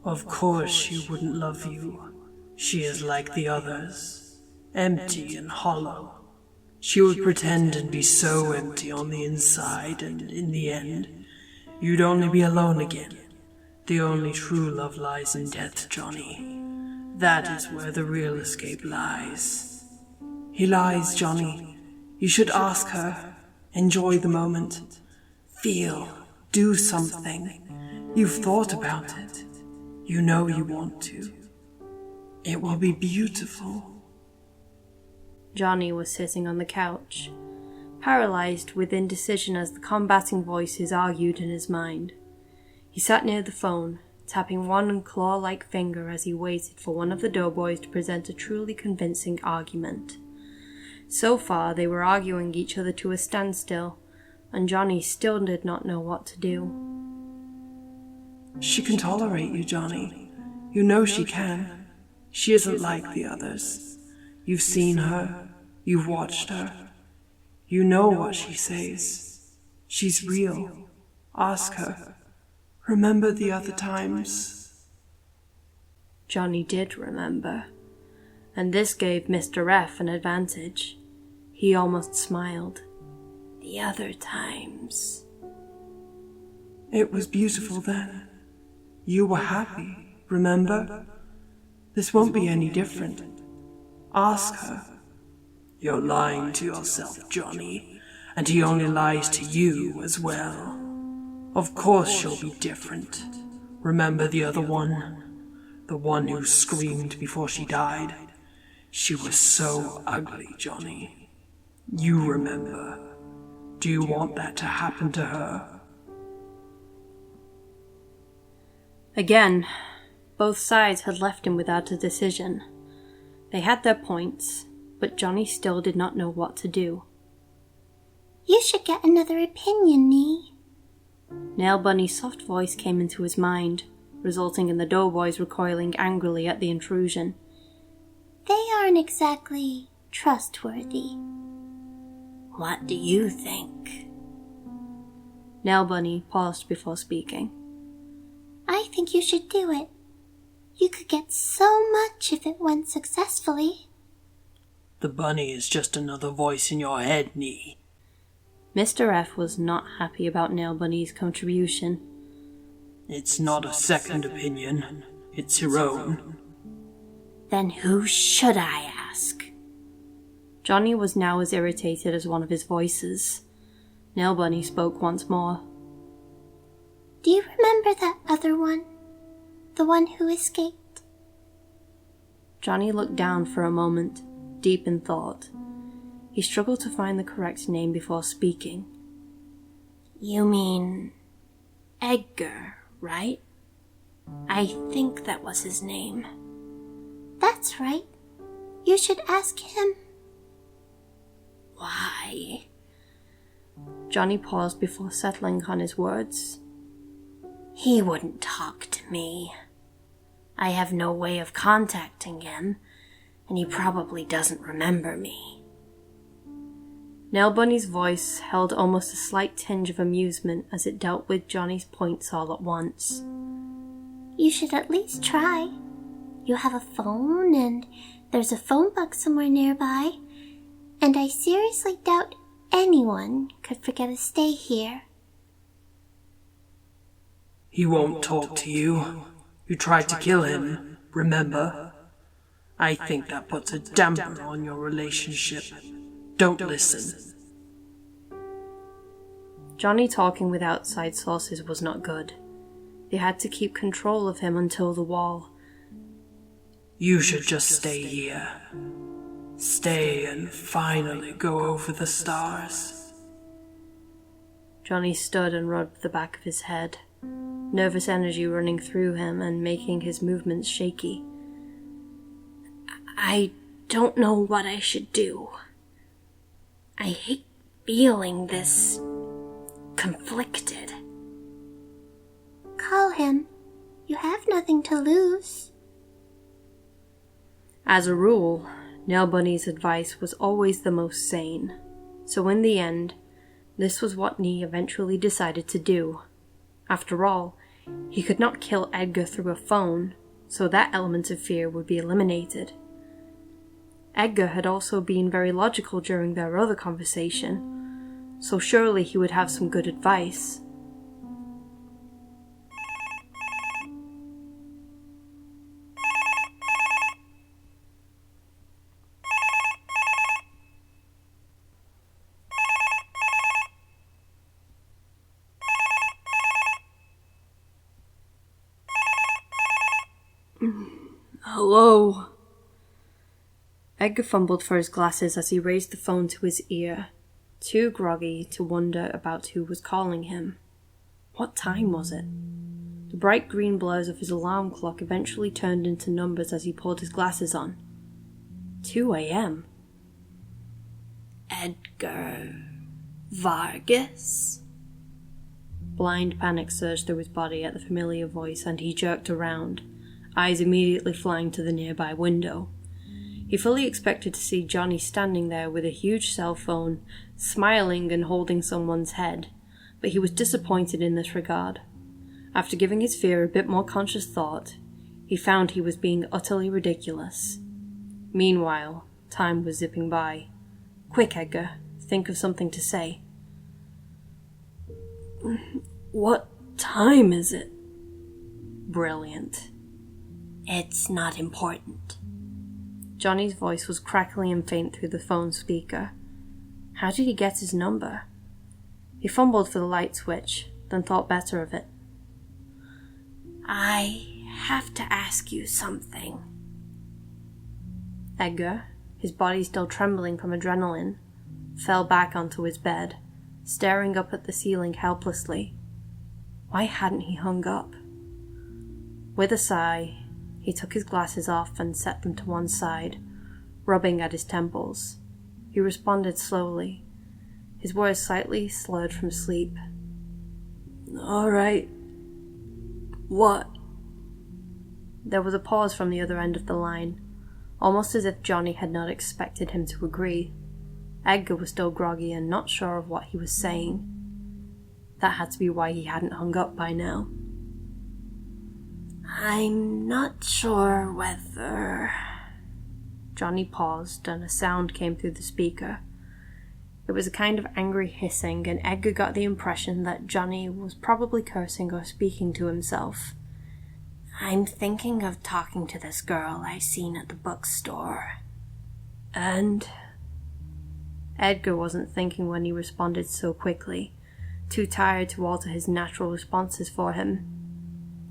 Of course she wouldn't love you. She is like the others, empty and hollow. She would pretend and be so empty on the inside, and in the end, you'd only be alone again. The only true love lies in death, Johnny. That is where the real escape lies. He lies, Johnny. You should ask her. Enjoy the moment. Feel. Do something. You've thought about it. You know you want to. It will be beautiful. Johnny was sitting on the couch, paralyzed with indecision as the combating voices argued in his mind. He sat near the phone, tapping one claw-like finger as he waited for one of the doughboys to present a truly convincing argument. So far, they were arguing each other to a standstill, and Johnny still did not know what to do. She can tolerate you, Johnny. You know she can. She isn't like the others. You've seen her. You've watched her. You know what she says. She's real. Ask her. Remember the other times? Johnny did remember, and this gave Mr. F an advantage. He almost smiled. The other times. It was beautiful then. You were happy, remember? This won't be any different. Ask her. You're lying to yourself, Johnny, and he only lies to you as well. Of course she'll be different. Remember the other one? The one who screamed before she died? She was so ugly, Johnny. You remember. Do you want that to happen to her? Again, both sides had left him without a decision. They had their points, but Johnny still did not know what to do. You should get another opinion, Nee. Nail Bunny's soft voice came into his mind, resulting in the doughboys recoiling angrily at the intrusion. They aren't exactly trustworthy. What do you think? Nail Bunny paused before speaking. I think you should do it. You could get so much if it went successfully. The bunny is just another voice in your head, Nee. Mr. F was not happy about Nail Bunny's contribution. It's not a second opinion. It's your own. Then who should I ask? Johnny was now as irritated as one of his voices. Nail Bunny spoke once more. Do you remember that other one? The one who escaped? Johnny looked down for a moment, deep in thought. He struggled to find the correct name before speaking. You mean Edgar, right? I think that was his name. That's right. You should ask him. Why? Johnny paused before settling on his words. He wouldn't talk to me. I have no way of contacting him, and he probably doesn't remember me. Nail Bunny's voice held almost a slight tinge of amusement as it dealt with Johnny's points all at once. You should at least try. You have a phone, and there's a phone box somewhere nearby, and I seriously doubt anyone could forget to stay here. He won't talk to you. You tried to kill him, remember? I think that puts a damper on your relationship. Don't listen. Johnny talking with outside sources was not good. They had to keep control of him until the wall. You should just stay here. Stay and finally go over the stars. Johnny stood and rubbed the back of his head, nervous energy running through him and making his movements shaky. I don't know what I should do. I hate feeling this conflicted. Call him. You have nothing to lose. As a rule, Nail Bunny's advice was always the most sane, so in the end, this was what Nee eventually decided to do. After all, He could not kill Edgar through a phone, so that element of fear would be eliminated. Edgar had also been very logical during their other conversation, so surely he would have some good advice. Hello? Edgar fumbled for his glasses as he raised the phone to his ear, too groggy to wonder about who was calling him. What time was it? The bright green blurs of his alarm clock eventually turned into numbers as he pulled his glasses on. 2 a.m. Edgar Vargas? Blind panic surged through his body at the familiar voice, and he jerked around, eyes immediately flying to the nearby window. He fully expected to see Johnny standing there with a huge cell phone, smiling and holding someone's head, but he was disappointed in this regard. After giving his fear a bit more conscious thought, he found he was being utterly ridiculous. Meanwhile, time was zipping by. Quick, Edgar, think of something to say. What time is it? Brilliant. It's not important. Johnny's voice was crackly and faint through the phone speaker. How did he get his number? He fumbled for the light switch, then thought better of it. I have to ask you something. Edgar, his body still trembling from adrenaline, fell back onto his bed, staring up at the ceiling helplessly. Why hadn't he hung up? With a sigh, he took his glasses off and set them to one side, rubbing at his temples. He responded slowly, his words slightly slurred from sleep. All right. What? There was a pause from the other end of the line, almost as if Johnny had not expected him to agree. Edgar was still groggy and not sure of what he was saying. That had to be why he hadn't hung up by now. I'm not sure whether... Johnny paused, and a sound came through the speaker. It was a kind of angry hissing, and Edgar got the impression that Johnny was probably cursing or speaking to himself. I'm thinking of talking to this girl I seen at the bookstore. And... Edgar wasn't thinking when he responded so quickly, too tired to alter his natural responses for him.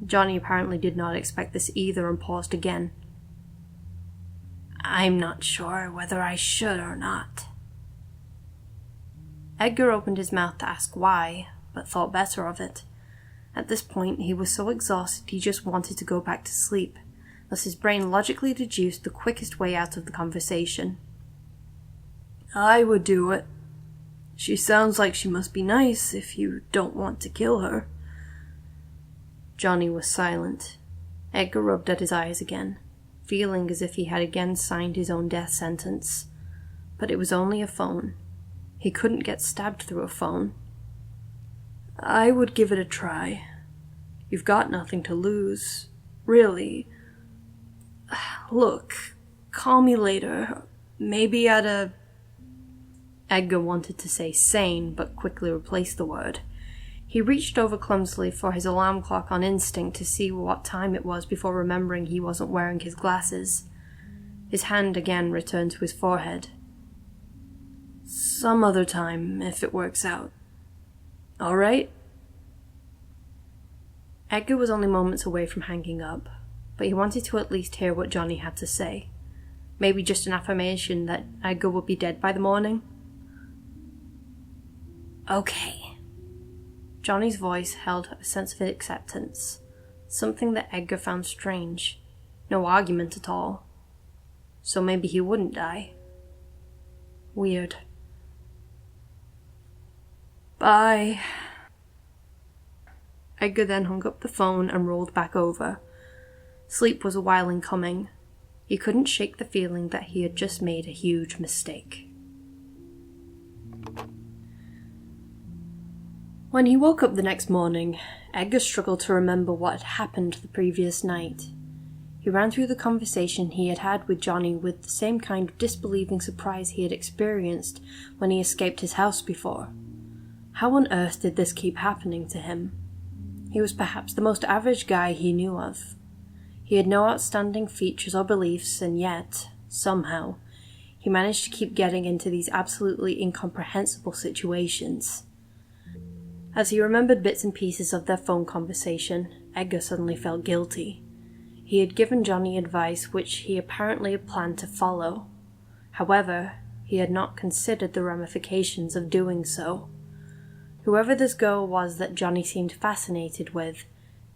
Johnny apparently did not expect this either and paused again. I'm not sure whether I should or not. Edgar opened his mouth to ask why, but thought better of it. At this point, he was so exhausted he just wanted to go back to sleep, thus his brain logically deduced the quickest way out of the conversation. I would do it. She sounds like she must be nice if you don't want to kill her. Johnny was silent. Edgar rubbed at his eyes again, feeling as if he had again signed his own death sentence. But it was only a phone. He couldn't get stabbed through a phone. I would give it a try. You've got nothing to lose. Really. Look, call me later. Maybe at a... Edgar wanted to say sane, but quickly replaced the word. He reached over clumsily for his alarm clock on instinct to see what time it was before remembering he wasn't wearing his glasses. His hand again returned to his forehead. Some other time, if it works out. All right? Edgar was only moments away from hanging up, but he wanted to at least hear what Johnny had to say. Maybe just an affirmation that Edgar would be dead by the morning. Okay. Johnny's voice held a sense of acceptance, something that Edgar found strange. No argument at all. So maybe he wouldn't die. Weird. Bye. Edgar then hung up the phone and rolled back over. Sleep was a while in coming. He couldn't shake the feeling that he had just made a huge mistake. When he woke up the next morning, Edgar struggled to remember what had happened the previous night. He ran through the conversation he had had with Johnny with the same kind of disbelieving surprise he had experienced when he escaped his house before. How on earth did this keep happening to him? He was perhaps the most average guy he knew of. He had no outstanding features or beliefs, and yet, somehow, he managed to keep getting into these absolutely incomprehensible situations. As he remembered bits and pieces of their phone conversation, Edgar suddenly felt guilty. He had given Johnny advice which he apparently had planned to follow. However, he had not considered the ramifications of doing so. Whoever this girl was that Johnny seemed fascinated with,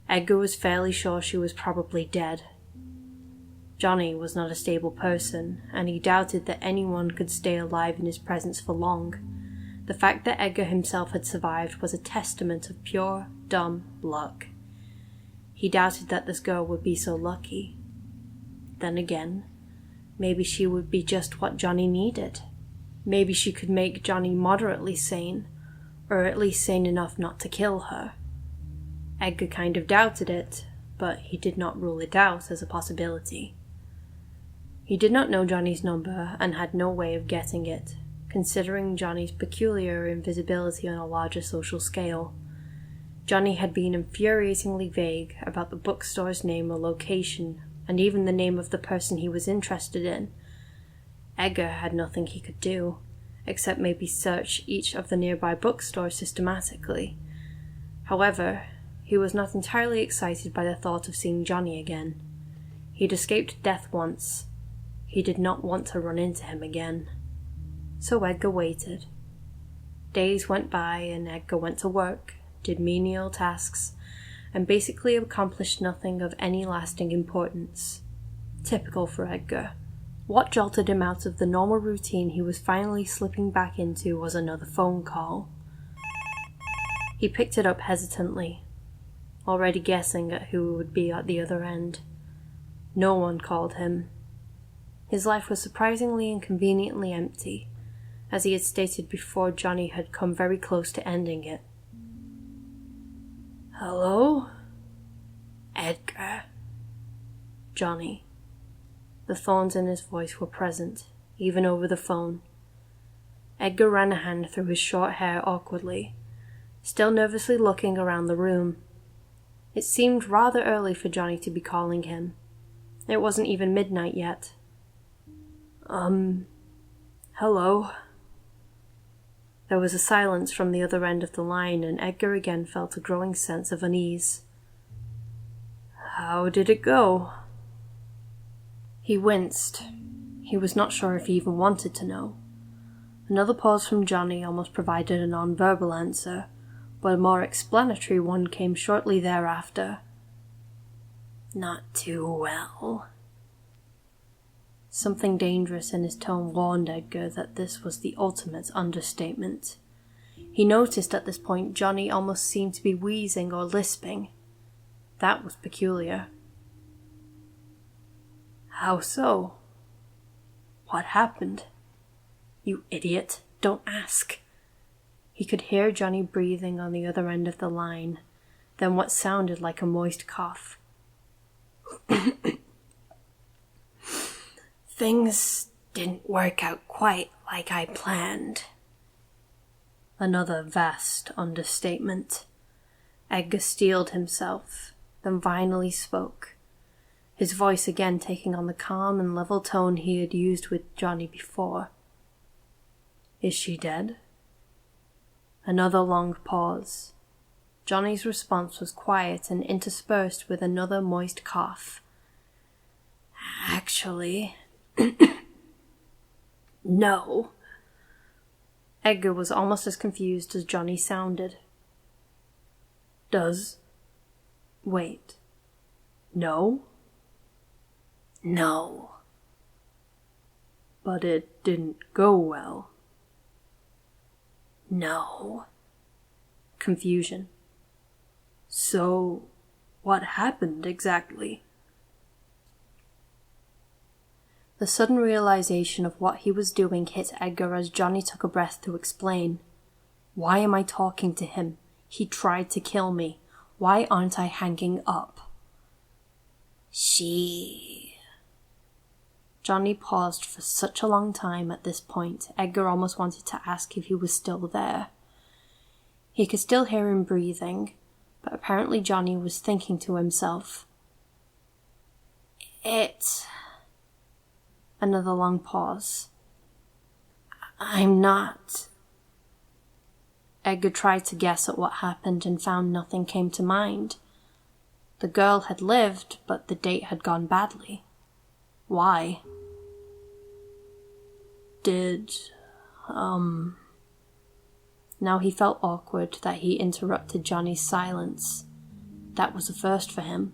Edgar was fairly sure she was probably dead. Johnny was not a stable person, and he doubted that anyone could stay alive in his presence for long. The fact that Edgar himself had survived was a testament of pure, dumb luck. He doubted that this girl would be so lucky. Then again, maybe she would be just what Johnny needed. Maybe she could make Johnny moderately sane, or at least sane enough not to kill her. Edgar kind of doubted it, but he did not rule it out as a possibility. He did not know Johnny's number and had no way of getting it, considering Johnny's peculiar invisibility on a larger social scale. Johnny had been infuriatingly vague about the bookstore's name or location, and even the name of the person he was interested in. Edgar had nothing he could do, except maybe search each of the nearby bookstores systematically. However, he was not entirely excited by the thought of seeing Johnny again. He'd escaped death once. He did not want to run into him again. So Edgar waited. Days went by and Edgar went to work, did menial tasks, and basically accomplished nothing of any lasting importance. Typical for Edgar. What jolted him out of the normal routine he was finally slipping back into was another phone call. He picked it up hesitantly, already guessing at who would be at the other end. No one called him. His life was surprisingly and conveniently empty. As he had stated before, Johnny had come very close to ending it. Hello? Edgar. Johnny. The thorns in his voice were present, even over the phone. Edgar ran a hand through his short hair awkwardly, still nervously looking around the room. It seemed rather early for Johnny to be calling him. It wasn't even midnight yet. Hello? There was a silence from the other end of the line, and Edgar again felt a growing sense of unease. How did it go? He winced. He was not sure if he even wanted to know. Another pause from Johnny almost provided a non-verbal answer, but a more explanatory one came shortly thereafter. Not too well. Something dangerous in his tone warned Edgar that this was the ultimate understatement. He noticed at this point Johnny almost seemed to be wheezing or lisping. That was peculiar. How so? What happened? You idiot, don't ask. He could hear Johnny breathing on the other end of the line, then what sounded like a moist cough. Things didn't work out quite like I planned. Another vast understatement. Edgar steeled himself, then finally spoke, his voice again taking on the calm and level tone he had used with Johnny before. Is she dead? Another long pause. Johnny's response was quiet and interspersed with another moist cough. Actually, no. Edgar was almost as confused as Johnny sounded. Wait. No? No. But it didn't go well. No. Confusion. So, what happened exactly? The sudden realization of what he was doing hit Edgar as Johnny took a breath to explain. Why am I talking to him? He tried to kill me. Why aren't I hanging up? Johnny paused for such a long time at this point, Edgar almost wanted to ask if he was still there. He could still hear him breathing, but apparently Johnny was thinking to himself. Another long pause. I'm not. Edgar tried to guess at what happened and found nothing came to mind. The girl had lived, but the date had gone badly. Why? Now he felt awkward that he interrupted Johnny's silence. That was a first for him.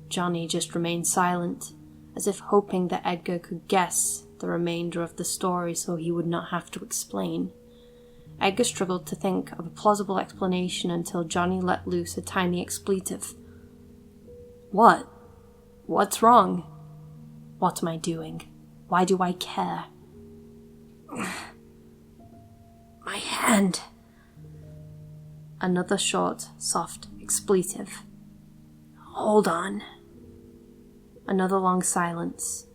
Johnny just remained silent, as if hoping that Edgar could guess the remainder of the story so he would not have to explain. Edgar struggled to think of a plausible explanation until Johnny let loose a tiny expletive. What? What's wrong? What am I doing? Why do I care? My hand. Another short, soft expletive. Hold on. Another long silence.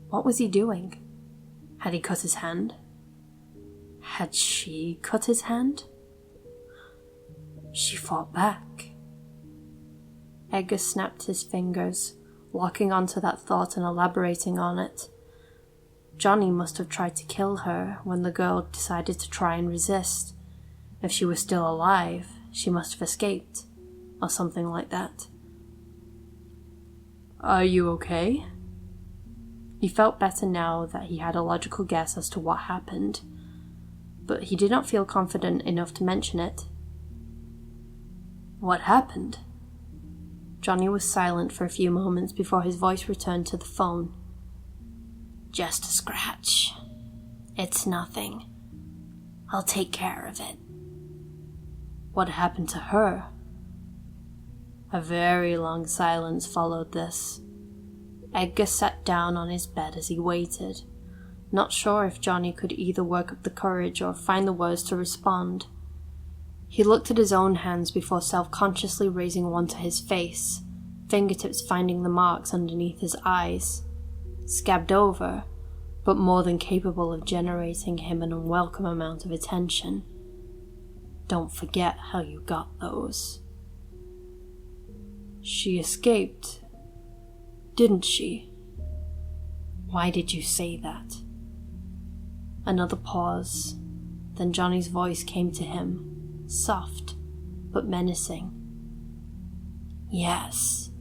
What was he doing? Had he cut his hand? Had she cut his hand? She fought back. Edgar snapped his fingers, locking onto that thought and elaborating on it. Johnny must have tried to kill her when the girl decided to try and resist. If she was still alive, she must have escaped, or something like that. Are you okay? He felt better now that he had a logical guess as to what happened, but he did not feel confident enough to mention it. What happened? Johnny was silent for a few moments before his voice returned to the phone. Just a scratch. It's nothing. I'll take care of it. What happened to her? A very long silence followed this. Edgar sat down on his bed as he waited, not sure if Johnny could either work up the courage or find the words to respond. He looked at his own hands before self-consciously raising one to his face, fingertips finding the marks underneath his eyes. Scabbed over, but more than capable of generating him an unwelcome amount of attention. Don't forget how you got those. She escaped, didn't she? Why did you say that? Another pause, then Johnny's voice came to him, soft but menacing. Yes.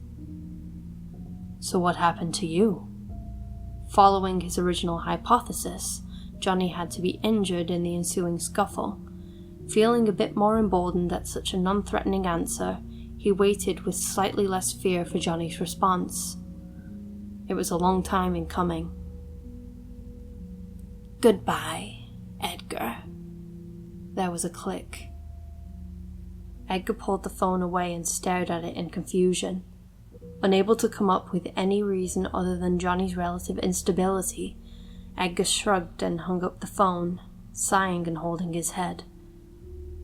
So what happened to you? Following his original hypothesis, Johnny had to be injured in the ensuing scuffle. Feeling a bit more emboldened at such a non-threatening answer, he waited with slightly less fear for Johnny's response. It was a long time in coming. Goodbye, Edgar. There was a click. Edgar pulled the phone away and stared at it in confusion. Unable to come up with any reason other than Johnny's relative instability, Edgar shrugged and hung up the phone, sighing and holding his head.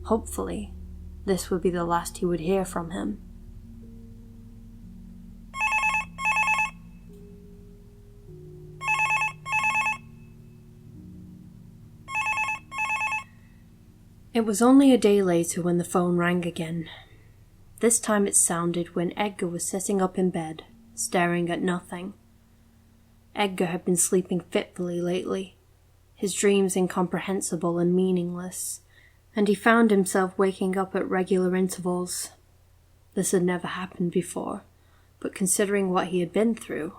Hopefully, this would be the last he would hear from him. It was only a day later when the phone rang again. This time it sounded when Edgar was sitting up in bed, staring at nothing. Edgar had been sleeping fitfully lately, his dreams incomprehensible and meaningless, and he found himself waking up at regular intervals. This had never happened before, but considering what he had been through,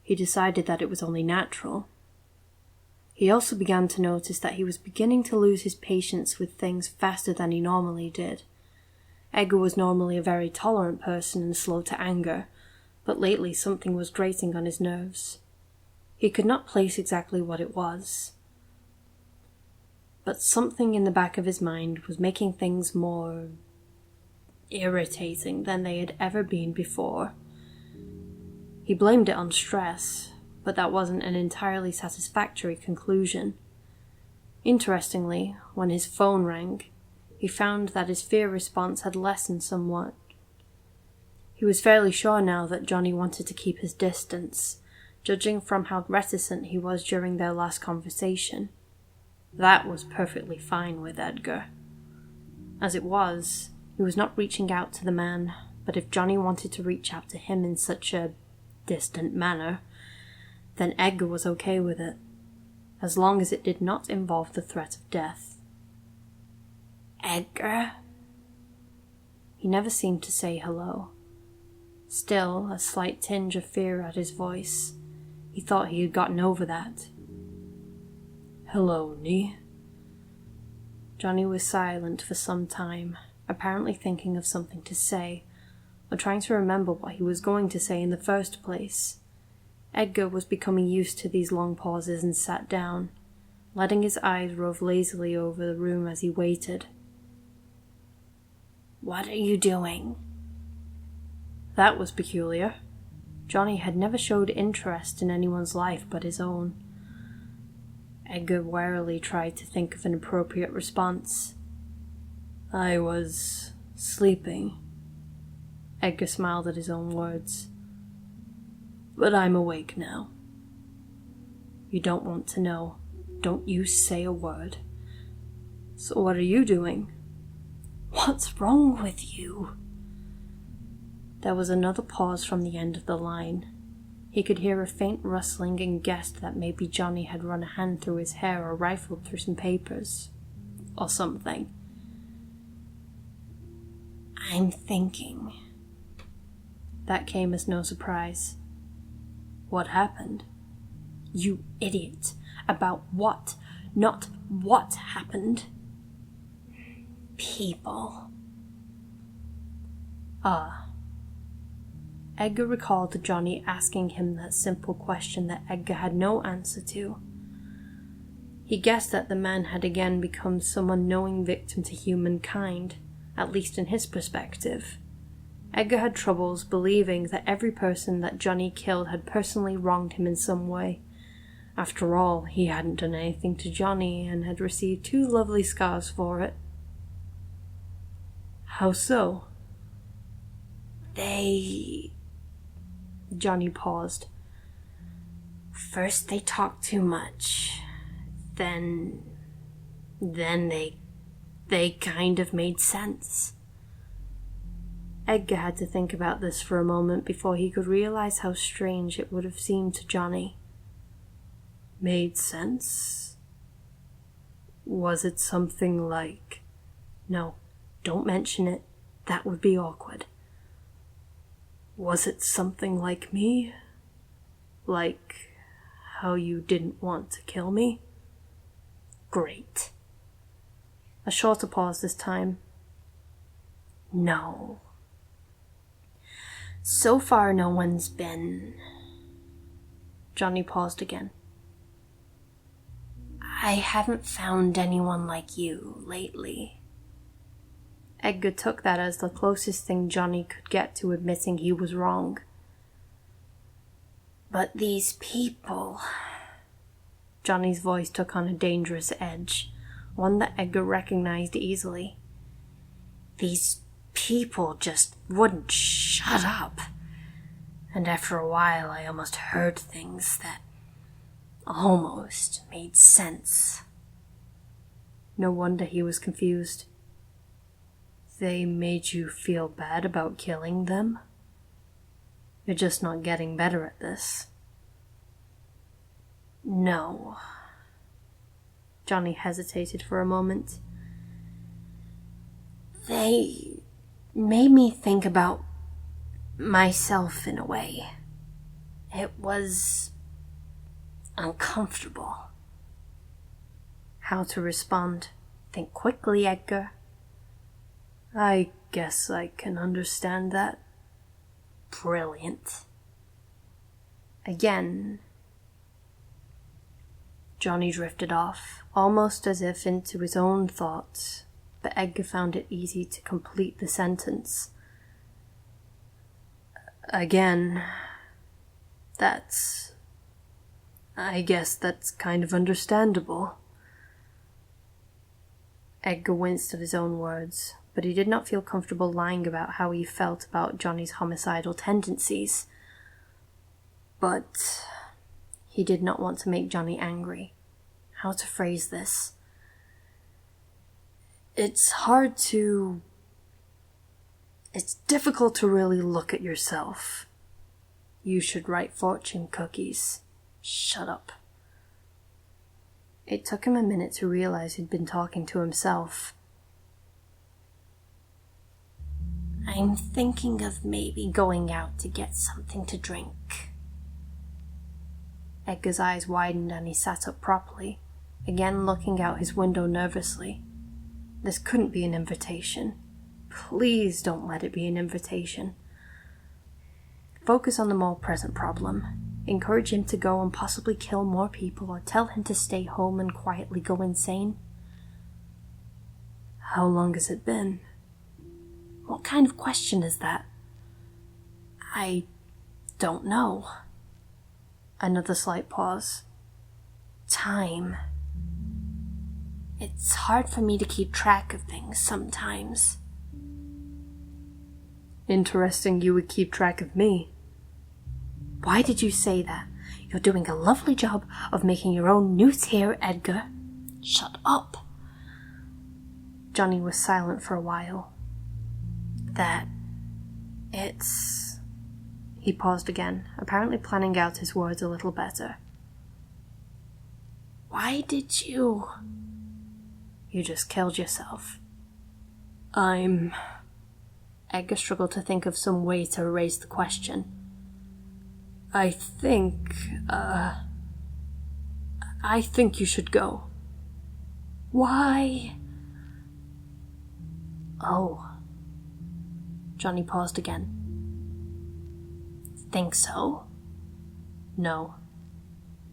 he decided that it was only natural. He also began to notice that he was beginning to lose his patience with things faster than he normally did. Edgar was normally a very tolerant person and slow to anger, but lately something was grating on his nerves. He could not place exactly what it was, but something in the back of his mind was making things more irritating than they had ever been before. He blamed it on stress, but that wasn't an entirely satisfactory conclusion. Interestingly, when his phone rang, he found that his fear response had lessened somewhat. He was fairly sure now that Johnny wanted to keep his distance, judging from how reticent he was during their last conversation. That was perfectly fine with Edgar. As it was, he was not reaching out to the man, but if Johnny wanted to reach out to him in such a distant manner, then Edgar was okay with it, as long as it did not involve the threat of death. Edgar? He never seemed to say hello. Still, a slight tinge of fear at his voice. He thought he had gotten over that. Hello, Nee. Johnny was silent for some time, apparently thinking of something to say, or trying to remember what he was going to say in the first place. Edgar was becoming used to these long pauses and sat down, letting his eyes rove lazily over the room as he waited. What are you doing? That was peculiar. Johnny had never showed interest in anyone's life but his own. Edgar warily tried to think of an appropriate response. I was sleeping. Edgar smiled at his own words. But I'm awake now. You don't want to know. Don't you say a word. So what are you doing? What's wrong with you? There was another pause from the end of the line. He could hear a faint rustling and guessed that maybe Johnny had run a hand through his hair or rifled through some papers. Or something. I'm thinking. That came as no surprise. What happened? You idiot. About what? Not what happened. People. Ah. Edgar recalled Johnny asking him that simple question that Edgar had no answer to. He guessed that the man had again become some unknowing victim to humankind, at least in his perspective. Edgar had troubles believing that every person that Johnny killed had personally wronged him in some way. After all, he hadn't done anything to Johnny and had received 2 lovely scars for it. How so? Johnny paused. First they talked too much. Then they kind of made sense. Edgar had to think about this for a moment before he could realize how strange it would have seemed to Johnny. Made sense? Was it something like... No, don't mention it. That would be awkward. Was it something like me? Like how you didn't want to kill me? Great. A shorter pause this time. No. So far no one's been... Johnny paused again. I haven't found anyone like you lately. Edgar took that as the closest thing Johnny could get to admitting he was wrong. But these people... Johnny's voice took on a dangerous edge, one that Edgar recognized easily. These people just wouldn't shut up. And after a while I almost heard things that almost made sense. No wonder he was confused. They made you feel bad about killing them? You're just not getting better at this. No. Johnny hesitated for a moment. They made me think about myself in a way. It was uncomfortable. How to respond? Think quickly, Edgar. I guess I can understand that. Brilliant. Again, Johnny drifted off, almost as if into his own thoughts, but Edgar found it easy to complete the sentence. Again, I guess that's kind of understandable. Edgar winced at his own words, but he did not feel comfortable lying about how he felt about Johnny's homicidal tendencies. But he did not want to make Johnny angry. How to phrase this? It's difficult to really look at yourself. You should write fortune cookies. Shut up. It took him a minute to realize he'd been talking to himself. I'm thinking of maybe going out to get something to drink. Edgar's eyes widened and he sat up properly, again looking out his window nervously. This couldn't be an invitation. Please don't let it be an invitation. Focus on the more present problem. Encourage him to go and possibly kill more people, or tell him to stay home and quietly go insane. How long has it been? What kind of question is that? I don't know. Another slight pause. Time. It's hard for me to keep track of things sometimes. Interesting you would keep track of me. Why did you say that? You're doing a lovely job of making your own news here, Edgar. Shut up. Johnny was silent for a while. He paused again, apparently planning out his words a little better. Why did you? You just killed yourself. Edgar struggled to think of some way to raise the question. I think you should go. Why? Oh. Johnny paused again. Think so? No.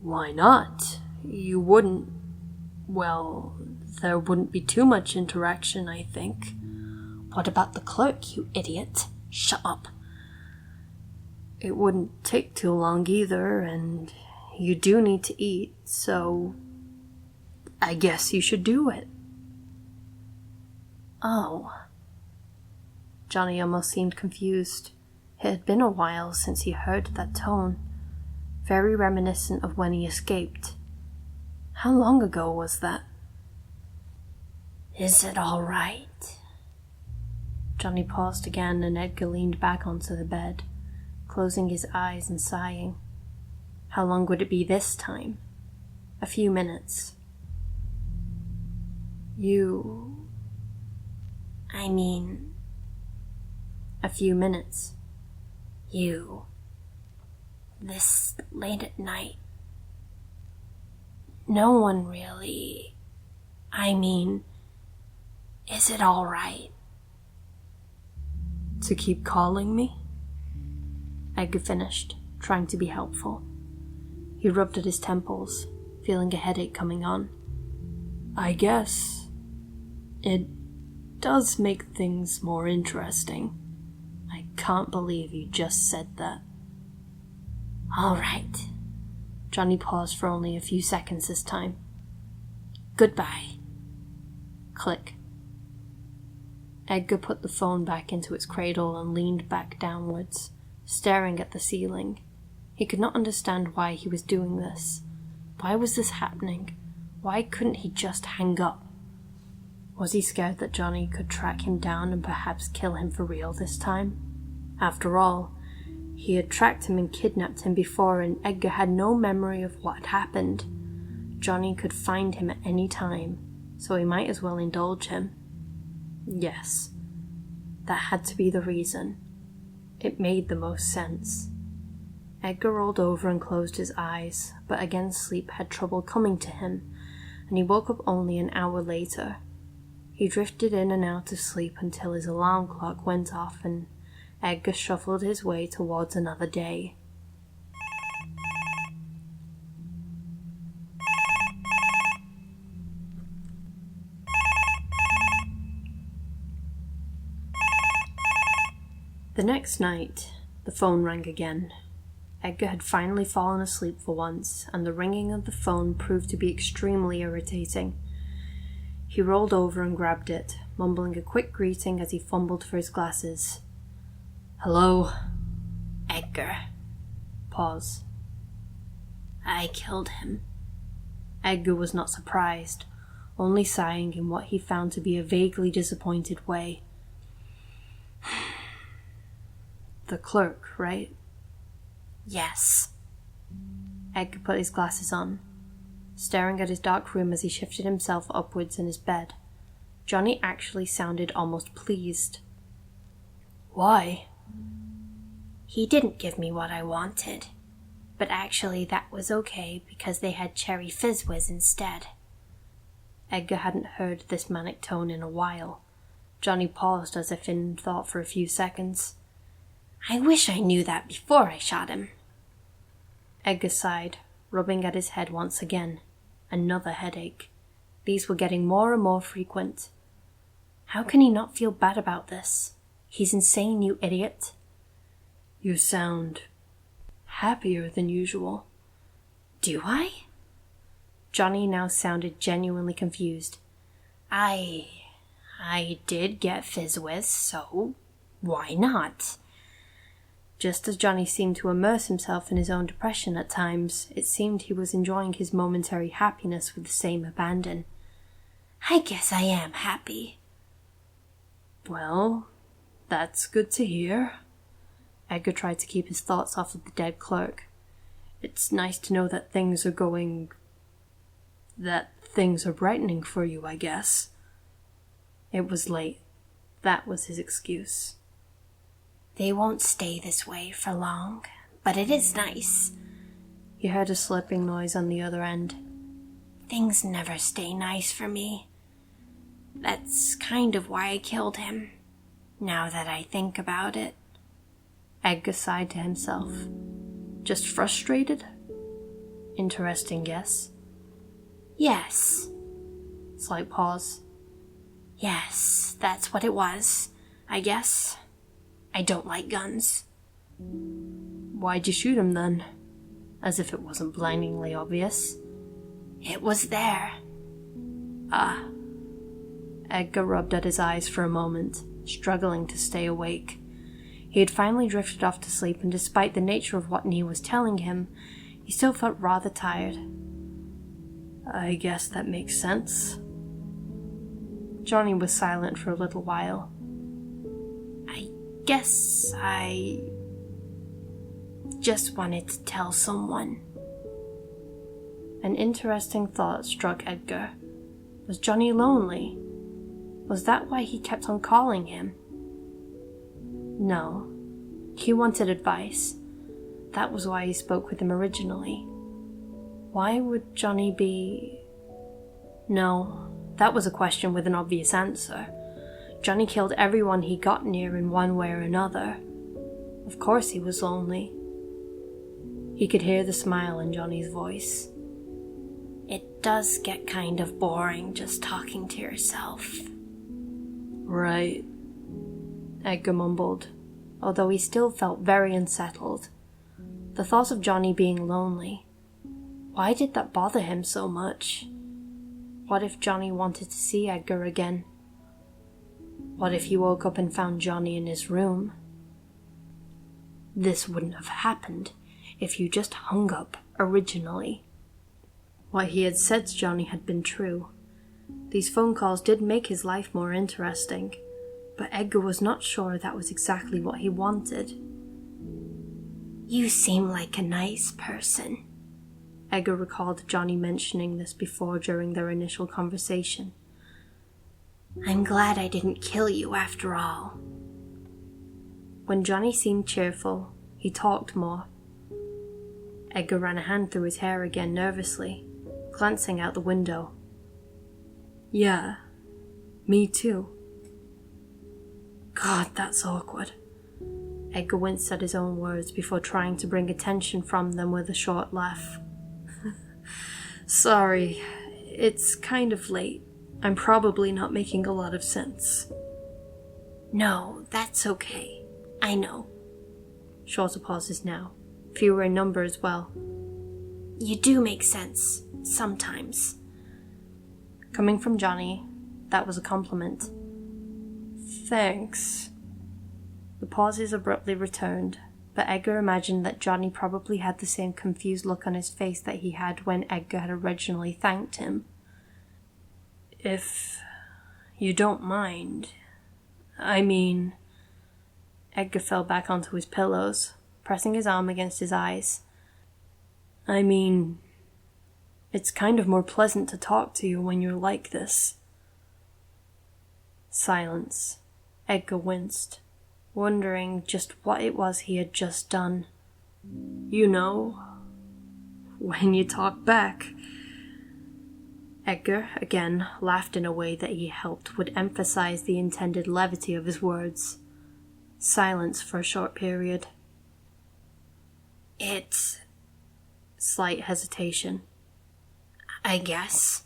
Why not? You wouldn't... Well, there wouldn't be too much interaction, I think. What about the clerk, you idiot? Shut up. It wouldn't take too long either, and you do need to eat, so I guess you should do it. Oh. Johnny almost seemed confused. It had been a while since he heard that tone, very reminiscent of when he escaped. How long ago was that? Is it all right? Johnny paused again, and Edgar leaned back onto the bed, closing his eyes and sighing. How long would it be this time? A few minutes. A few minutes. This late at night. No one really... is it all right? To keep calling me? Edgar finished, trying to be helpful. He rubbed at his temples, feeling a headache coming on. I guess it does make things more interesting. I can't believe you just said that. All right. Johnny paused for only a few seconds this time. Goodbye. Click. Edgar put the phone back into its cradle and leaned back downwards, staring at the ceiling. He could not understand why he was doing this. Why was this happening? Why couldn't he just hang up? Was he scared that Johnny could track him down and perhaps kill him for real this time? After all, he had tracked him and kidnapped him before, and Edgar had no memory of what had happened. Johnny could find him at any time, so he might as well indulge him. Yes, that had to be the reason. It made the most sense. Edgar rolled over and closed his eyes, but again sleep had trouble coming to him, and he woke up only an hour later. He drifted in and out of sleep until his alarm clock went off, and Edgar shuffled his way towards another day. The next night, the phone rang again. Edgar had finally fallen asleep for once, and the ringing of the phone proved to be extremely irritating. He rolled over and grabbed it, mumbling a quick greeting as he fumbled for his glasses. "Hello?" Edgar. Pause. I killed him. Edgar was not surprised, only sighing in what he found to be a vaguely disappointed way. The clerk, right? Yes. Edgar put his glasses on, staring at his dark room as he shifted himself upwards in his bed. Johnny actually sounded almost pleased. Why? He didn't give me what I wanted, but actually that was okay because they had cherry fizz whiz instead. Edgar hadn't heard this manic tone in a while. Johnny paused as if in thought for a few seconds. I wish I knew that before I shot him. Edgar sighed, rubbing at his head once again. Another headache. These were getting more and more frequent. How can he not feel bad about this? He's insane, you idiot. You sound happier than usual. Do I? Johnny now sounded genuinely confused. I did get fizz whiz, so why not? Just as Johnny seemed to immerse himself in his own depression at times, it seemed he was enjoying his momentary happiness with the same abandon. I guess I am happy. Well, that's good to hear. Edgar tried to keep his thoughts off of the dead clerk. It's nice to know that things are brightening for you, I guess. It was late. That was his excuse. They won't stay this way for long, but it is nice. He heard a slipping noise on the other end. Things never stay nice for me. That's kind of why I killed him, now that I think about it. Edgar sighed to himself. Just frustrated? Interesting guess. Yes. Slight pause. Yes, that's what it was, I guess. I don't like guns. Why'd you shoot him then? As if it wasn't blindingly obvious. It was there. Edgar rubbed at his eyes for a moment, struggling to stay awake. He had finally drifted off to sleep, and despite the nature of what Nee was telling him, he still felt rather tired. I guess that makes sense. Johnny was silent for a little while. I guess I just wanted to tell someone. An interesting thought struck Edgar. Was Johnny lonely? Was that why he kept on calling him? No. He wanted advice. That was why he spoke with him originally. Why would Johnny be... No, that was a question with an obvious answer. Johnny killed everyone he got near in one way or another. Of course he was lonely. He could hear the smile in Johnny's voice. It does get kind of boring just talking to yourself. Right, Edgar mumbled, although he still felt very unsettled. The thought of Johnny being lonely. Why did that bother him so much? What if Johnny wanted to see Edgar again? What if he woke up and found Johnny in his room? This wouldn't have happened if you just hung up originally. What he had said to Johnny had been true. These phone calls did make his life more interesting, but Edgar was not sure that was exactly what he wanted. You seem like a nice person. Edgar recalled Johnny mentioning this before during their initial conversation. I'm glad I didn't kill you after all. When Johnny seemed cheerful, he talked more. Edgar ran a hand through his hair again nervously, glancing out the window. Yeah, me too. God, that's awkward. Edgar winced at his own words before trying to bring attention from them with a short laugh. Sorry, it's kind of late. I'm probably not making a lot of sense. No, that's okay. I know. Shorter pauses now, fewer in number as well. You do make sense, sometimes. Coming from Johnny, that was a compliment. Thanks. The pauses abruptly returned, but Edgar imagined that Johnny probably had the same confused look on his face that he had when Edgar had originally thanked him. If you don't mind, Edgar fell back onto his pillows, pressing his arm against his eyes. It's kind of more pleasant to talk to you when you're like this. Silence. Edgar winced, wondering just what it was he had just done. You know, when you talk back. Edgar, again, laughed in a way that he hoped would emphasize the intended levity of his words. Silence for a short period. It's... Slight hesitation. I guess.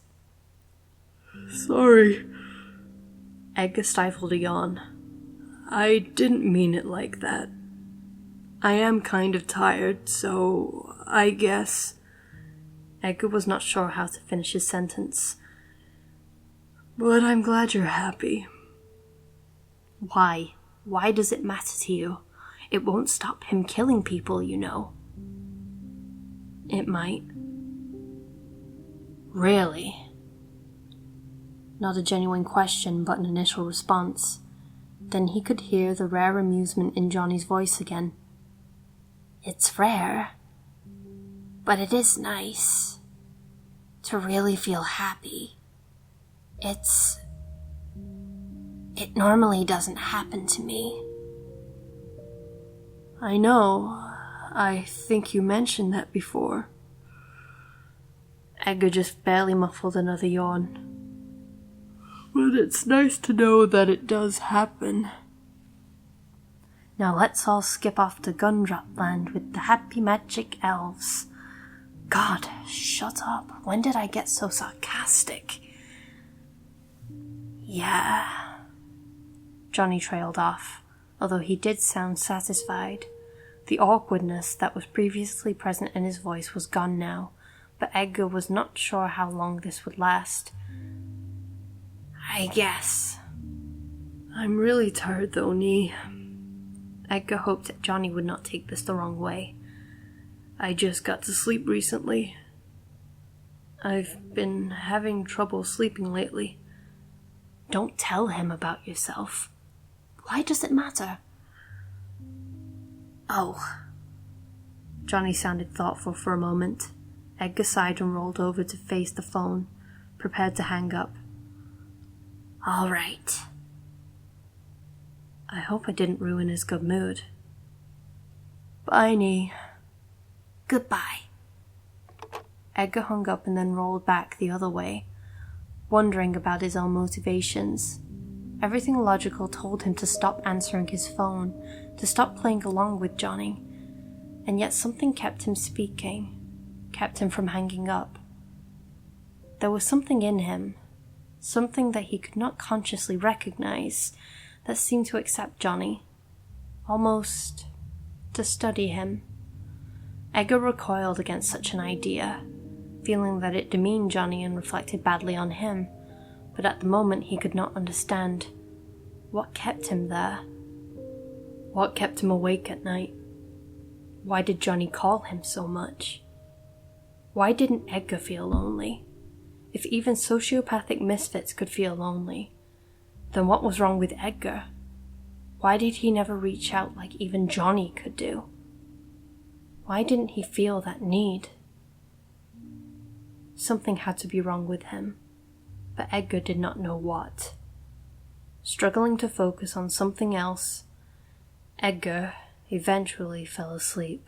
Sorry. Edgar stifled a yawn. I didn't mean it like that. I am kind of tired, so I guess... Edgar was not sure how to finish his sentence. But I'm glad you're happy. Why? Why does it matter to you? It won't stop him killing people, you know. It might. Really? Not a genuine question, but an initial response. Then he could hear the rare amusement in Johnny's voice again. It's rare, but it is nice to really feel happy. It normally doesn't happen to me. I know. I think you mentioned that before. Edgar just barely muffled another yawn. But it's nice to know that it does happen. Now let's all skip off to Gumdrop Land with the happy magic elves. God, shut up. When did I get so sarcastic? Yeah. Johnny trailed off, although he did sound satisfied. The awkwardness that was previously present in his voice was gone now, but Edgar was not sure how long this would last. I guess. I'm really tired though, Nee. Edgar hoped that Johnny would not take this the wrong way. I just got to sleep recently. I've been having trouble sleeping lately. Don't tell him about yourself. Why does it matter? Oh. Johnny sounded thoughtful for a moment. Edgar sighed and rolled over to face the phone, prepared to hang up. All right. I hope I didn't ruin his good mood. Bye, Nee. Goodbye. Edgar hung up and then rolled back the other way, wondering about his own motivations. Everything logical told him to stop answering his phone, to stop playing along with Johnny, and yet something kept him speaking, kept him from hanging up. There was something in him, something that he could not consciously recognize, that seemed to accept Johnny, almost to study him. Edgar recoiled against such an idea, feeling that it demeaned Johnny and reflected badly on him, but at the moment he could not understand. What kept him there? What kept him awake at night? Why did Johnny call him so much? Why didn't Edgar feel lonely? If even sociopathic misfits could feel lonely, then what was wrong with Edgar? Why did he never reach out like even Johnny could do? Why didn't he feel that need? Something had to be wrong with him, but Edgar did not know what. Struggling to focus on something else, Edgar eventually fell asleep.